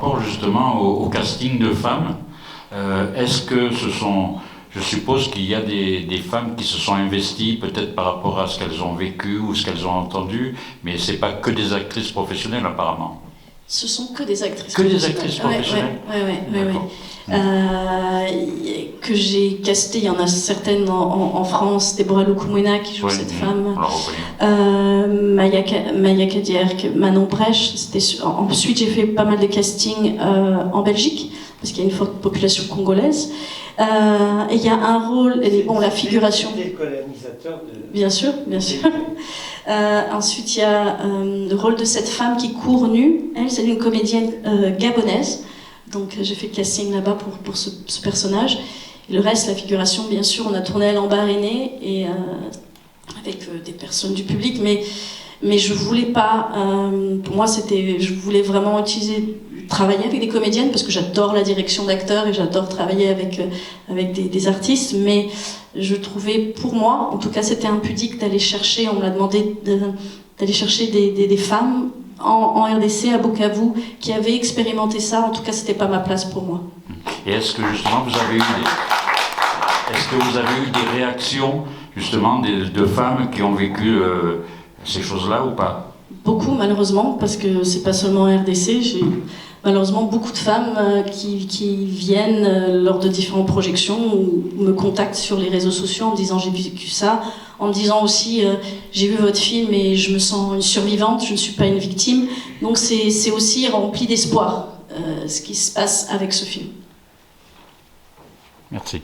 rapport justement au casting de femmes, est-ce que ce sont... Je suppose qu'il y a des femmes qui se sont investies peut-être par rapport à ce qu'elles ont vécu ou ce qu'elles ont entendu, mais c'est pas que des actrices professionnelles apparemment. Ce sont que des actrices professionnelles. Que des actrices professionnelles. Oui. Que j'ai casté, il y en a certaines en France, Déborah Lukumwena qui joue cette femme, Maya Kadir, Manon Brèche. Ensuite j'ai fait pas mal de castings en Belgique, parce qu'il y a une forte population congolaise. Et il y a un rôle, la figuration. Des colonisateurs de... Bien sûr. Ensuite, il y a le rôle de cette femme qui court nue. Elle, c'est une comédienne gabonaise. Donc, j'ai fait le casting là-bas pour ce personnage. Et le reste, la figuration, bien sûr, on a tourné à Lambaréné et avec des personnes du public. Mais je voulais pas. Pour moi, je voulais vraiment travailler avec des comédiennes parce que j'adore la direction d'acteurs et j'adore travailler avec des artistes, mais je trouvais, pour moi, en tout cas c'était impudique d'aller chercher, on me l'a demandé d'aller chercher des femmes en RDC, à Bukavu, qui avaient expérimenté ça. En tout cas, c'était pas ma place pour moi. Et est-ce que justement vous avez eu des réactions justement de femmes qui ont vécu ces choses-là ou pas? Beaucoup, malheureusement, parce que c'est pas seulement en RDC. J'ai malheureusement beaucoup de femmes qui viennent lors de différentes projections ou me contactent sur les réseaux sociaux en me disant j'ai vécu ça, en me disant aussi j'ai vu votre film et je me sens une survivante, je ne suis pas une victime. Donc c'est aussi rempli d'espoir ce qui se passe avec ce film. Merci.